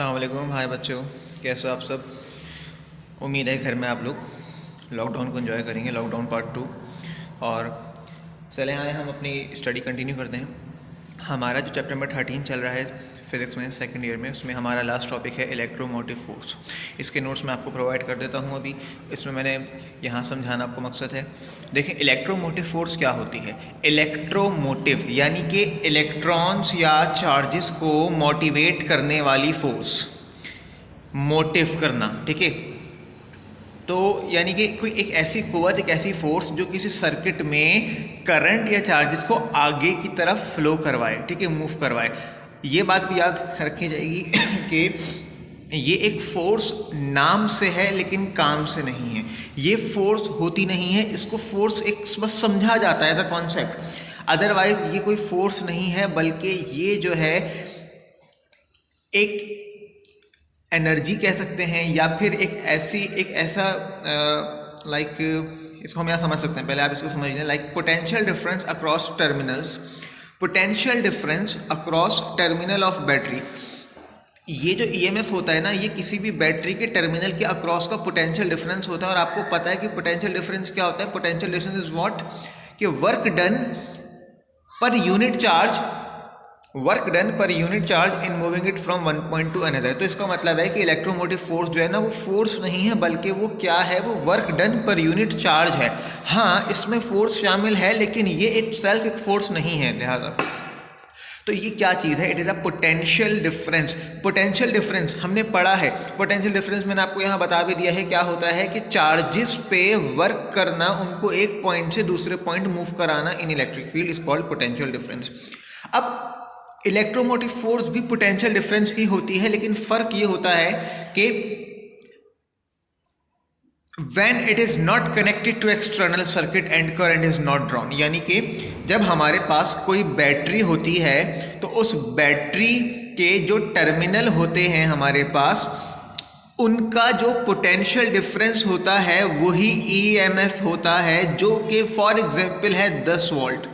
अस्सलाम वालेकुम। हाय बच्चों, कैसे हो आप सब। उम्मीद है घर में आप लोग लॉकडाउन को एंजॉय करेंगे, लॉकडाउन पार्ट 2। और चले आए हम अपनी स्टडी कंटिन्यू करते हैं। हमारा जो चैप्टर नंबर 13 चल रहा है फिज़िक्स में सेकंड ईयर में, उसमें हमारा लास्ट टॉपिक है इलेक्ट्रोमोटिव फोर्स। इसके नोट्स मैं आपको प्रोवाइड कर देता हूँ। अभी इसमें मैंने यहाँ समझाना आपको मकसद है। देखें, इलेक्ट्रोमोटिव फोर्स क्या होती है। इलेक्ट्रोमोटिव यानी कि इलेक्ट्रॉन्स या चार्जेस को मोटिवेट करने वाली फोर्स, मोटिव करना, ठीक है। तो यानी कि कोई एक ऐसी कुव्वत, एक ऐसी फोर्स जो किसी सर्किट में करंट या चार्जेस को आगे की तरफ फ्लो करवाए, ठीक है, मूव करवाए। ये बात भी याद रखी जाएगी कि ये एक फोर्स नाम से है लेकिन काम से नहीं है। ये फोर्स होती नहीं है, इसको फोर्स एक बस समझा जाता है एज अ कॉन्सेप्ट। अदरवाइज ये कोई फोर्स नहीं है, बल्कि ये जो है एक एनर्जी कह सकते हैं, या फिर एक ऐसा इसको हम यहाँ समझ सकते हैं। पहले आप इसको समझ लें। Like potential difference across terminals, potential difference across terminal of battery. ये जो ईएमएफ होता है ना, ये किसी भी बैटरी के टर्मिनल के अक्रॉस का पोटेंशियल डिफरेंस होता है। और आपको पता है कि पोटेंशियल डिफरेंस क्या होता है। पोटेंशियल डिफरेंस इज व्हाट, कि work done per unit charge in moving it from one point two another. तो इसका मतलब है कि इलेक्ट्रोमोटिव फोर्स जो है ना, वो फोर्स नहीं है, बल्कि वो क्या है, वो work done per unit charge है। हाँ, इसमें फोर्स शामिल है, लेकिन ये इटसेल्फ एक फोर्स नहीं है। लिहाजा तो ये क्या चीज़ है, it is a potential difference. Potential difference हमने पढ़ा है। पोटेंशियल डिफरेंस मैंने आपको यहाँ बता भी दिया है क्या होता है, कि चार्जेस पे वर्क करना, उनको एक पॉइंट से दूसरे पॉइंट मूव कराना इन electric field is called potential difference. अब इलेक्ट्रोमोटिव फोर्स भी पोटेंशियल डिफरेंस ही होती है, लेकिन फर्क ये होता है कि when it is not connected to external circuit and current is not drawn, यानी कि जब हमारे पास कोई बैटरी होती है तो उस बैटरी के जो टर्मिनल होते हैं हमारे पास, उनका जो पोटेंशियल डिफरेंस होता है वही ईएमएफ होता है, जो कि फॉर एग्जांपल है 10 वोल्ट।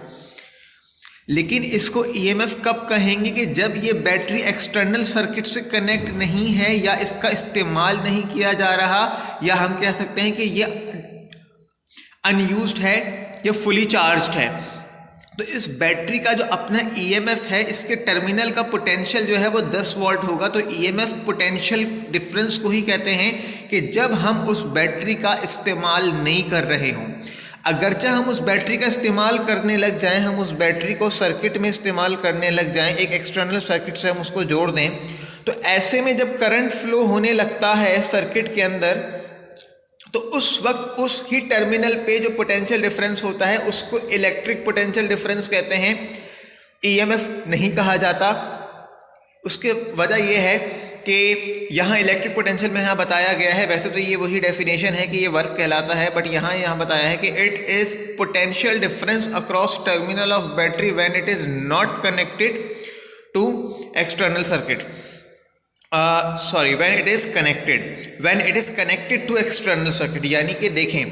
लेकिन इसको ईएमएफ कब कहेंगे, कि जब ये बैटरी एक्सटर्नल सर्किट से कनेक्ट नहीं है, या इसका इस्तेमाल नहीं किया जा रहा, या हम कह सकते हैं कि ये अनयूज्ड है या फुली चार्ज्ड है। तो इस बैटरी का जो अपना ईएमएफ है, इसके टर्मिनल का पोटेंशियल जो है वो 10 वोल्ट होगा। तो ईएमएफ पोटेंशियल डिफरेंस को ही कहते हैं, कि जब हम उस बैटरी का इस्तेमाल नहीं कर रहे हों। अगरचे हम उस बैटरी का इस्तेमाल करने लग जाएं, हम उस बैटरी को सर्किट में इस्तेमाल करने लग जाएं, एक एक्सटर्नल सर्किट से हम उसको जोड़ दें, तो ऐसे में जब करंट फ्लो होने लगता है सर्किट के अंदर, तो उस वक्त उस ही टर्मिनल पे जो पोटेंशियल डिफरेंस होता है उसको इलेक्ट्रिक पोटेंशियल डिफरेंस कहते हैं, ईएमएफ नहीं कहा जाता। उसके वजह यह है कि यहाँ इलेक्ट्रिक पोटेंशियल में यहाँ बताया गया है, वैसे तो ये वही डेफिनेशन है कि ये वर्क कहलाता है, बट यहाँ बताया है कि it is potential difference across terminal of battery when it is not connected to external circuit. When it is connected to external circuit. यानी कि देखें,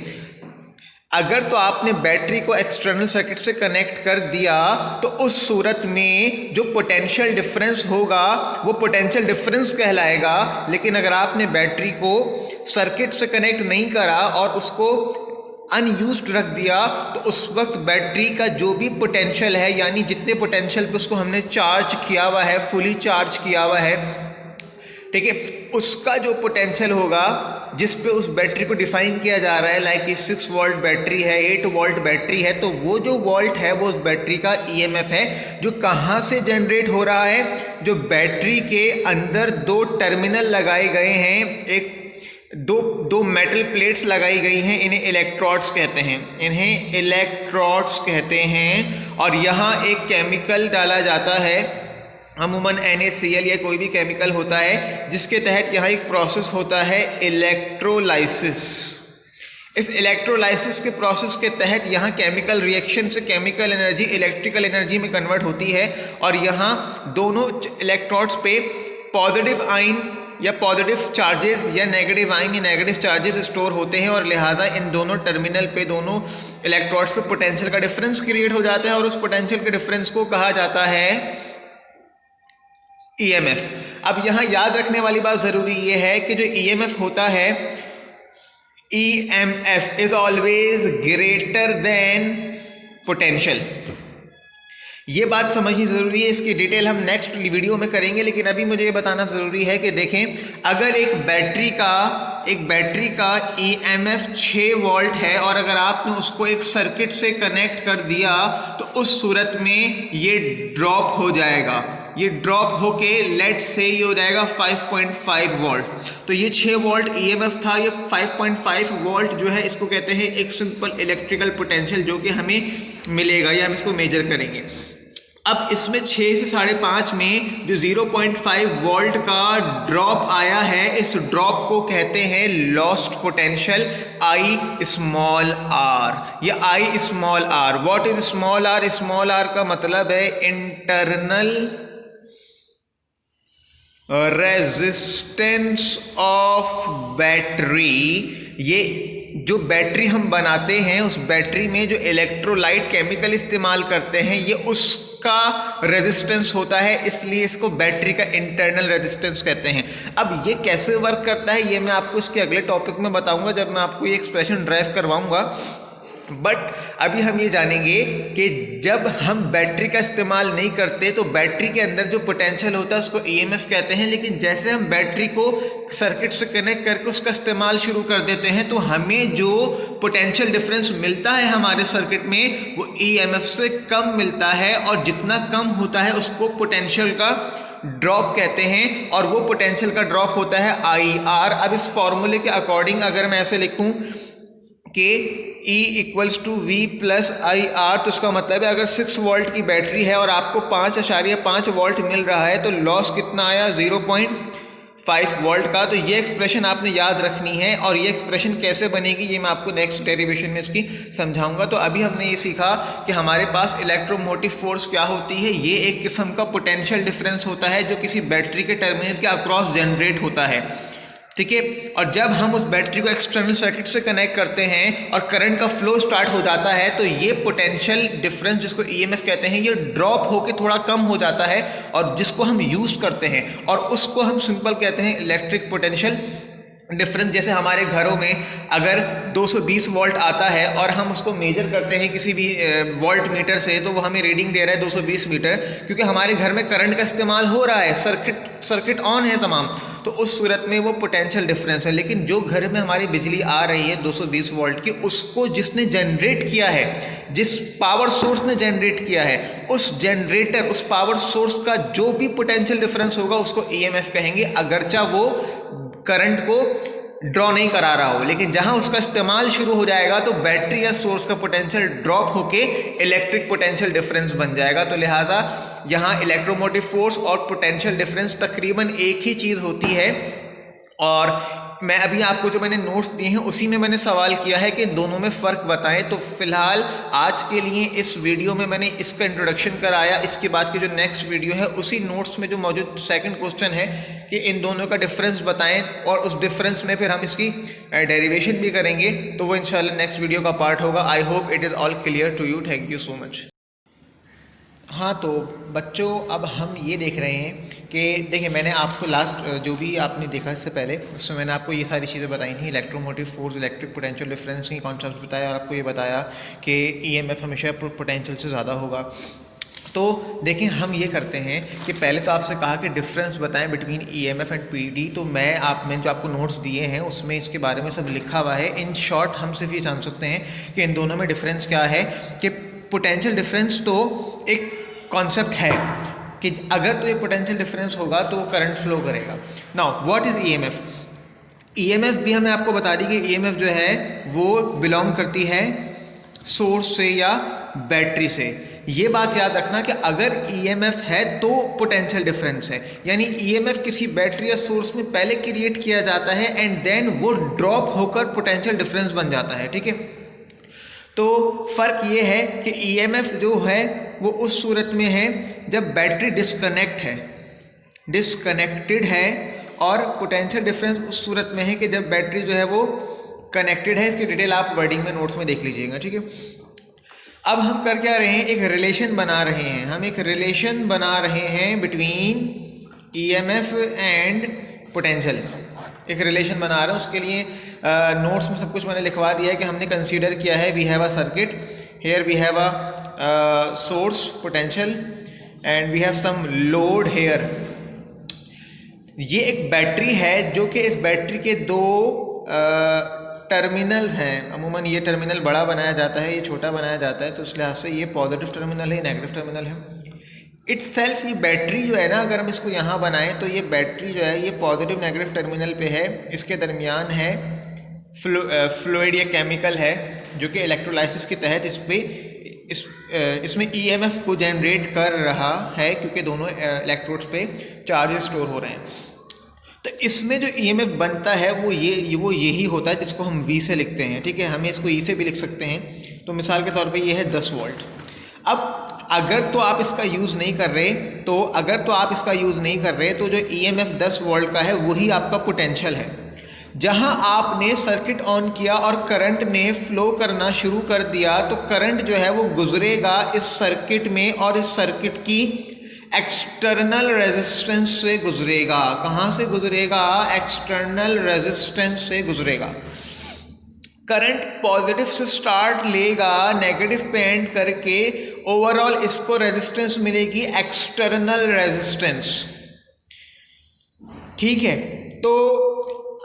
अगर तो आपने बैटरी को एक्सटर्नल सर्किट से कनेक्ट कर दिया, तो उस सूरत में जो पोटेंशियल डिफरेंस होगा वो पोटेंशियल डिफरेंस कहलाएगा। लेकिन अगर आपने बैटरी को सर्किट से कनेक्ट नहीं करा और उसको अनयूज्ड रख दिया, तो उस वक्त बैटरी का जो भी पोटेंशियल है, यानी जितने पोटेंशियल पे उसको हमने चार्ज किया हुआ है, फुली चार्ज किया हुआ है, ठीक है, उसका जो पोटेंशियल होगा जिस पे उस बैटरी को डिफाइन किया जा रहा है, लाइक 6 वोल्ट बैटरी है, 8 वोल्ट बैटरी है, तो वो जो वोल्ट है वो उस बैटरी का ईएमएफ है, जो कहाँ से जनरेट हो रहा है, जो बैटरी के अंदर 2 टर्मिनल लगाए गए हैं, एक दो मेटल प्लेट्स लगाई गई हैं, इन्हें इलेक्ट्रोड्स कहते हैं। और यहाँ एक केमिकल डाला जाता है, अमूमन NaCl या कोई भी केमिकल होता है, जिसके तहत यहाँ एक प्रोसेस होता है इलेक्ट्रोलाइसिस। इस इलेक्ट्रोलाइसिस के प्रोसेस के तहत यहाँ केमिकल रिएक्शन से केमिकल एनर्जी इलेक्ट्रिकल एनर्जी में कन्वर्ट होती है, और यहाँ दोनों इलेक्ट्रोड्स पे पॉजिटिव आयन या पॉजिटिव चार्जेस या नेगेटिव आयन या नेगेटिव चार्जेस स्टोर होते हैं, और लिहाजा इन दोनों टर्मिनल पे, दोनों इलेक्ट्रोड्स पे पोटेंशियल का डिफरेंस क्रिएट हो जाता है, और उस पोटेंशियल के डिफरेंस को कहा जाता है ईएमएफ। अब यहाँ याद रखने वाली बात ज़रूरी ये है कि जो ईएमएफ होता है, EMF is always greater than potential. ये बात समझनी ज़रूरी है, इसकी डिटेल हम नेक्स्ट वीडियो में करेंगे, लेकिन अभी मुझे ये बताना ज़रूरी है कि देखें, अगर एक बैटरी का ईएमएफ 6 वोल्ट है और अगर आपने उसको एक सर्किट से कनेक्ट कर दिया तो उस सूरत में ये ड्रॉप हो जाएगा। ये ड्रॉप होके लेट से ये हो जाएगा 5.5 वोल्ट। तो ये 6 वोल्ट ईएमएफ था, ये 5.5 वोल्ट जो है इसको कहते हैं एक सिंपल इलेक्ट्रिकल पोटेंशियल जो कि हमें मिलेगा या हम इसको मेजर करेंगे। अब इसमें 6 से 5.5 में जो 0.5 वोल्ट का ड्रॉप आया है, इस ड्रॉप को कहते हैं lost potential I small R. ये I small R, what is small R? Small R का मतलब है इंटरनल रेजिस्टेंस ऑफ बैटरी। ये जो बैटरी हम बनाते हैं उस बैटरी में जो इलेक्ट्रोलाइट केमिकल इस्तेमाल करते हैं ये उसका रेजिस्टेंस होता है, इसलिए इसको बैटरी का इंटरनल रेजिस्टेंस कहते हैं। अब ये कैसे वर्क करता है ये मैं आपको इसके अगले टॉपिक में बताऊंगा जब मैं आपको ये एक्सप्रेशन ड्राइव करवाऊंगा। बट अभी हम ये जानेंगे कि जब हम बैटरी का इस्तेमाल नहीं करते तो बैटरी के अंदर जो पोटेंशियल होता है उसको ईएमएफ कहते हैं, लेकिन जैसे हम बैटरी को सर्किट से कनेक्ट करके उसका इस्तेमाल शुरू कर देते हैं तो हमें जो पोटेंशियल डिफरेंस मिलता है हमारे सर्किट में वो ईएमएफ से कम मिलता है, और जितना कम होता है उसको पोटेंशियल का ड्रॉप कहते हैं, और वो पोटेंशियल का ड्रॉप होता है आई आर। अब इस फॉर्मूले के अकॉर्डिंग अगर मैं ऐसे लिखूं कि E equals to V plus I R, तो इसका मतलब है अगर 6 वोल्ट की बैटरी है और आपको 5.5 वोल्ट मिल रहा है तो लॉस कितना आया? 0.5 वोल्ट का। तो ये एक्सप्रेशन आपने याद रखनी है, और ये एक्सप्रेशन कैसे बनेगी ये मैं आपको नेक्स्ट डेरिवेशन में इसकी समझाऊंगा। तो अभी हमने ये सीखा कि हमारे पास इलेक्ट्रोमोटिव फोर्स क्या होती है। ये एक किस्म का पोटेंशियल डिफरेंस होता है जो किसी बैटरी के टर्मिनल के अक्रॉस जनरेट होता है, ठीक है। और जब हम उस बैटरी को एक्सटर्नल सर्किट से कनेक्ट करते हैं और करंट का फ्लो स्टार्ट हो जाता है तो ये पोटेंशियल डिफरेंस जिसको ईएमएफ कहते हैं ये ड्रॉप होके थोड़ा कम हो जाता है, और जिसको हम यूज़ करते हैं और उसको हम सिंपल कहते हैं इलेक्ट्रिक पोटेंशियल डिफरेंस। जैसे हमारे घरों में अगर 220 वोल्ट आता है और हम उसको मेजर करते हैं किसी भी वोल्ट मीटर से, तो वो हमें रीडिंग दे रहा है 220 मीटर, क्योंकि हमारे घर में करंट का इस्तेमाल हो रहा है, सर्किट ऑन है तमाम, तो उस सूरत में वो पोटेंशियल डिफरेंस है। लेकिन जो घर में हमारी बिजली आ रही है 220 वोल्ट की, उसको जिसने जनरेट किया है, जिस पावर सोर्स ने जनरेट किया है, उस पावर सोर्स का जो भी पोटेंशियल डिफरेंस होगा उसको ईएमएफ कहेंगे, अगरचा वो करंट को ड्रॉ नहीं करा रहा हो। लेकिन जहां उसका इस्तेमाल शुरू हो जाएगा तो बैटरी या सोर्स का पोटेंशियल ड्रॉप होके इलेक्ट्रिक पोटेंशियल डिफरेंस बन जाएगा। तो लिहाजा यहां इलेक्ट्रोमोटिव फोर्स और पोटेंशियल डिफरेंस तकरीबन एक ही चीज़ होती है। और मैं अभी आपको जो मैंने नोट्स दिए हैं उसी में मैंने सवाल किया है कि दोनों में फ़र्क बताएं। तो फिलहाल आज के लिए इस वीडियो में मैंने इसका इंट्रोडक्शन कराया। इसके बाद की जो नेक्स्ट वीडियो है उसी नोट्स में जो मौजूद सेकंड क्वेश्चन है कि इन दोनों का डिफरेंस बताएं, और उस डिफरेंस में फिर हम इसकी डेरिवेशन भी करेंगे। तो वो इंशाल्लाह नेक्स्ट वीडियो का पार्ट होगा। I hope it is all clear to you. Thank you so much. हाँ तो बच्चों, अब हम ये देख रहे हैं कि देखिए मैंने आपको लास्ट जो भी आपने देखा इससे पहले उसमें मैंने आपको ये सारी चीज़ें बताई थी, electromotive force, electric potential difference की कॉन्सेप्ट बताया, और आपको ये बताया कि ईएमएफ हमेशा पोटेंशियल से ज़्यादा होगा। तो देखें हम ये करते हैं कि पहले तो आपसे कहा कि डिफरेंस बताएं बिटवीन ईएमएफ एंड पीडी। तो मैंने जो आपको नोट्स दिए हैं उसमें इसके बारे में सब लिखा हुआ है। इन शॉर्ट हम सिर्फ ये जान सकते हैं कि इन दोनों में डिफरेंस क्या है, कि पोटेंशियल डिफरेंस तो एक कॉन्सेप्ट है कि अगर तो ये पोटेंशियल डिफरेंस होगा तो करंट फ्लो करेगा। Now what is EMF? EMF भी हमें आपको बता दी कि ईएमएफ जो है वो बिलोंग करती है सोर्स से या बैटरी से। ये बात याद रखना कि अगर ईएमएफ है तो पोटेंशियल डिफरेंस है, यानी ईएमएफ किसी बैटरी या सोर्स में पहले क्रिएट किया जाता है एंड देन वो ड्रॉप होकर पोटेंशियल डिफरेंस बन जाता है, ठीक है। तो फ़र्क ये है कि ईएमएफ जो है वो उस सूरत में है जब बैटरी डिस्कनेक्टेड है, और पोटेंशियल डिफरेंस उस सूरत में है कि जब बैटरी जो है वो कनेक्टेड है। इसकी डिटेल आप वर्डिंग में नोट्स में देख लीजिएगा, ठीक है। अब हम कर क्या रहे हैं, एक रिलेशन बना रहे हैं। हम एक रिलेशन बना रहे हैं बिटवीन ईएमएफ एंड पोटेंशियल एक रिलेशन बना रहा हूँ। उसके लिए नोट्स में सब कुछ मैंने लिखवा दिया है कि हमने कंसीडर किया है we have a circuit, here we have a source potential and we have some load here. ये एक बैटरी है जो कि इस बैटरी के दो टर्मिनल्स हैं। अमूमन ये टर्मिनल बड़ा बनाया जाता है, ये छोटा बनाया जाता है, तो इस लिहाज से ये पॉजिटिव टर्मिनल है, नेगेटिव टर्मिनल है। इटसेल्फ ये बैटरी जो है ना, अगर हम इसको यहाँ बनाएं तो ये बैटरी जो है ये पॉजिटिव नेगेटिव टर्मिनल पे है। इसके दरमियान है फ्लूइड या केमिकल है जो कि इलेक्ट्रोलाइसिस के तहत इसमें ईएमएफ को जनरेट कर रहा है, क्योंकि दोनों इलेक्ट्रोड्स पे चार्जेस स्टोर हो रहे हैं। तो इसमें जो ईएमएफ बनता है वो यही होता है जिसको हम V से लिखते हैं, ठीक है। हमें इसको E से भी लिख सकते हैं। तो मिसाल के तौर पे ये है 10 वोल्ट। अब अगर तो आप इसका यूज़ नहीं कर रहे तो जो ईएमएफ 10 वोल्ट का है वही आपका पोटेंशियल है। जहां आपने सर्किट ऑन किया और करंट ने फ्लो करना शुरू कर दिया तो करंट जो है वो गुजरेगा इस सर्किट में और इस सर्किट की एक्सटर्नल रेजिस्टेंस से गुजरेगा। कहाँ से गुजरेगा? एक्सटर्नल रेजिस्टेंस से गुजरेगा। करंट पॉजिटिव से स्टार्ट लेगा, नेगेटिव पे एंड करके ओवरऑल इसको रेजिस्टेंस मिलेगी एक्सटर्नल रेजिस्टेंस, ठीक है। तो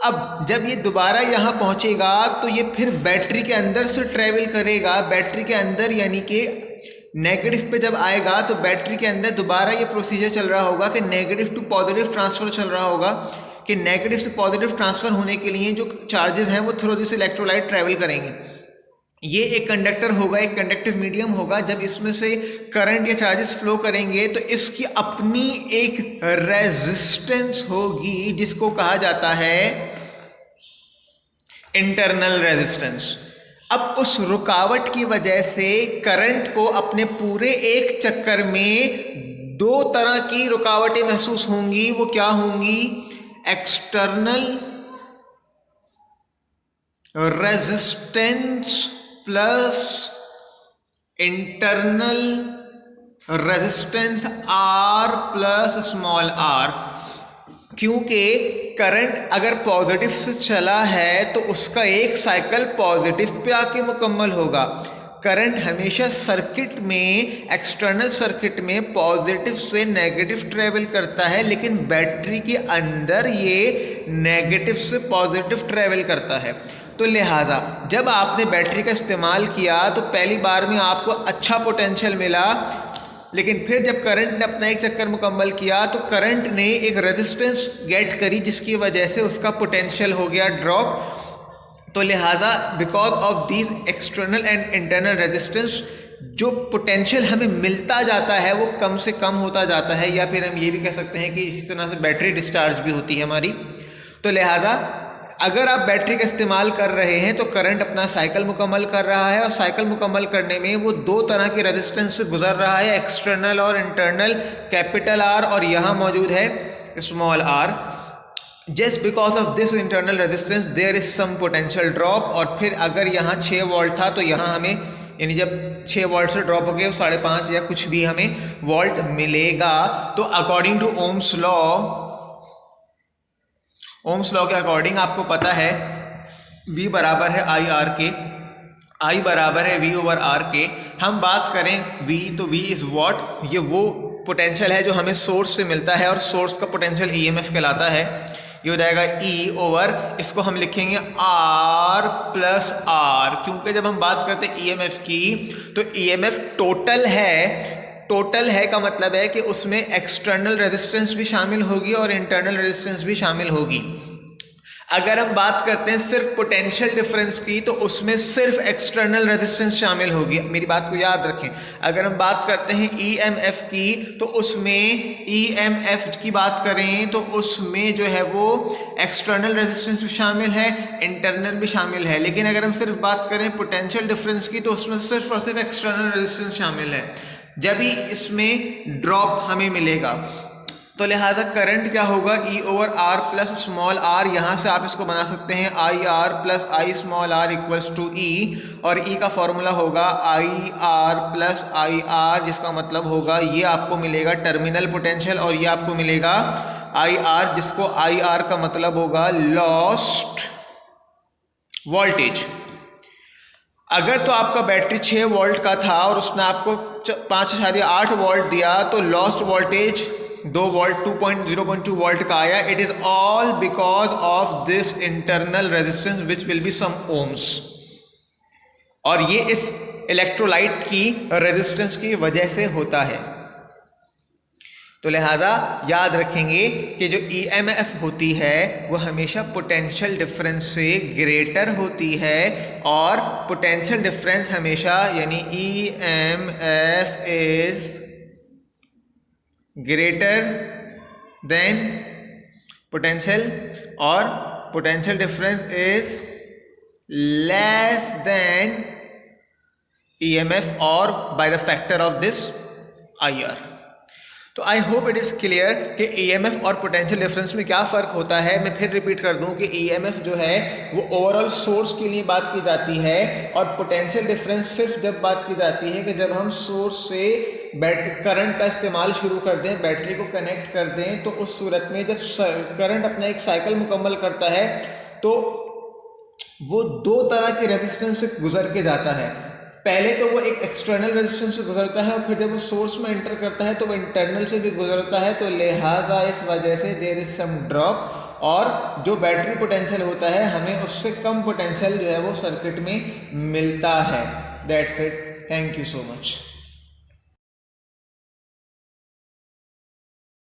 अब जब ये दोबारा यहाँ पहुँचेगा तो ये फिर बैटरी के अंदर से ट्रेवल करेगा। बैटरी के अंदर यानी कि नेगेटिव पे जब आएगा तो बैटरी के अंदर दोबारा ये प्रोसीजर चल रहा होगा कि नेगेटिव टू पॉजिटिव ट्रांसफ़र चल रहा होगा, कि नेगेटिव से पॉजिटिव ट्रांसफ़र होने के लिए जो चार्जेस हैं वो थ्रू दिस इलेक्ट्रोलाइट ट्रैवल करेंगे। ये एक कंडक्टर होगा, एक कंडक्टिव मीडियम होगा। जब इसमें से करंट या चार्जेस फ्लो करेंगे तो इसकी अपनी एक रेजिस्टेंस होगी जिसको कहा जाता है इंटरनल रेजिस्टेंस। अब उस रुकावट की वजह से करंट को अपने पूरे एक चक्कर में दो तरह की रुकावटें महसूस होंगी। वो क्या होंगी? External resistance plus internal resistance R plus small r। क्योंकि करंट अगर पॉजिटिव से चला है तो उसका एक साइकिल पॉजिटिव पे आके मुकम्मल होगा। करंट हमेशा सर्किट में, एक्सटर्नल सर्किट में पॉजिटिव से नेगेटिव ट्रेवल करता है, लेकिन बैटरी के अंदर ये नेगेटिव से पॉजिटिव ट्रेवल करता है। तो लिहाजा जब आपने बैटरी का इस्तेमाल किया तो पहली बार में आपको अच्छा पोटेंशियल मिला, लेकिन फिर जब करंट ने अपना एक चक्कर मुकम्मल किया तो करंट ने एक रेजिस्टेंस गेट करी जिसकी वजह से उसका पोटेंशियल हो गया ड्रॉप। तो लिहाजा because of these external and internal resistance जो पोटेंशियल हमें मिलता जाता है वो कम से कम होता जाता है, या फिर हम ये भी कह सकते हैं कि इसी तरह से बैटरी डिस्चार्ज भी होती है हमारी। तो लिहाजा अगर आप बैटरी का इस्तेमाल कर रहे हैं तो करंट अपना साइकिल मुकम्मल कर रहा है, और साइकिल मुकम्मल करने में वो दो तरह के रेजिस्टेंस से गुजर रहा है, एक्सटर्नल और इंटरनल, कैपिटल R और यहाँ मौजूद है small r। Just because of this internal resistance there is some potential drop. और फिर अगर यहाँ 6 वोल्ट था तो यहाँ हमें यानी जब 6 वोल्ट से ड्रॉप हो गया 5.5 या कुछ भी हमें वोल्ट मिलेगा। तो अकॉर्डिंग टू ओम्स लॉ के अकॉर्डिंग आपको पता है V बराबर है IR के, I बराबर है V ओवर R के। हम बात करें V तो V इज़ वॉट, ये वो पोटेंशियल है जो हमें सोर्स से मिलता है और सोर्स का पोटेंशियल EMF कहलाता है। ये हो जाएगा E ओवर, इसको हम लिखेंगे R प्लस R, क्योंकि जब हम बात करते हैं EMF की तो EMF टोटल है का मतलब है कि उसमें एक्सटर्नल रेजिस्टेंस भी शामिल होगी और इंटरनल रेजिस्टेंस भी शामिल होगी। अगर हम बात करते हैं सिर्फ पोटेंशियल डिफरेंस की तो उसमें सिर्फ एक्सटर्नल रेजिस्टेंस शामिल होगी। मेरी बात को याद रखें। अगर हम बात करते हैं EMF की तो उसमें EMF की बात करें तो उसमें जो है वो एक्सटर्नल रेजिस्टेंस भी शामिल है, इंटरनल भी शामिल है। लेकिन अगर हम सिर्फ बात करें पोटेंशियल डिफरेंस की तो उसमें सिर्फ और सिर्फ एक्सटर्नल रेजिस्टेंस शामिल है, जब ही इसमें ड्रॉप हमें मिलेगा। तो लिहाजा करंट क्या होगा? E over R plus small r। यहाँ से आप इसको बना सकते हैं IR plus I small r equals to E, और E का फॉर्मूला होगा IR प्लस IR, जिसका मतलब होगा ये आपको मिलेगा टर्मिनल पोटेंशियल और ये आपको मिलेगा आई आर, जिसको आई आर का मतलब होगा लॉस्ट वोल्टेज। अगर तो आपका बैटरी 6 वोल्ट का था और उसने आपको 5.8 वोल्ट दिया तो लॉस्ट वोल्टेज 2 वोल्ट 0.2 वोल्ट का आया। It is all because of this internal resistance which will be some ohms, और ये इस इलेक्ट्रोलाइट की रेजिस्टेंस की वजह से होता है। तो लिहाजा याद रखेंगे कि जो EMF होती है वो हमेशा पोटेंशियल डिफरेंस से ग्रेटर होती है, और पोटेंशियल डिफरेंस हमेशा यानी EMF is greater than potential, और potential difference is less than EMF और by the factor of this IR। तो I hope it is clear कि EMF और पोटेंशियल डिफरेंस में क्या फ़र्क होता है। मैं फिर रिपीट कर दूं कि EMF जो है वो ओवरऑल सोर्स के लिए बात की जाती है, और पोटेंशियल डिफरेंस सिर्फ जब बात की जाती है कि जब हम सोर्स से करंट का इस्तेमाल शुरू कर दें, बैटरी को कनेक्ट कर दें, तो उस सूरत में जब करंट अपना एक साइकिल मुकम्मल करता है तो वो 2 तरह के रेजिस्टेंस से गुजर के जाता है। पहले तो वो एक एक्सटर्नल रेजिस्टेंस से गुजरता है, और फिर जब वो सोर्स में एंटर करता है तो वो इंटरनल से भी गुजरता है। तो लिहाजा इस वजह से देयर इज सम ड्रॉप, और जो बैटरी पोटेंशियल होता है हमें उससे कम पोटेंशियल जो है वो सर्किट में मिलता है। That's it, thank you so much.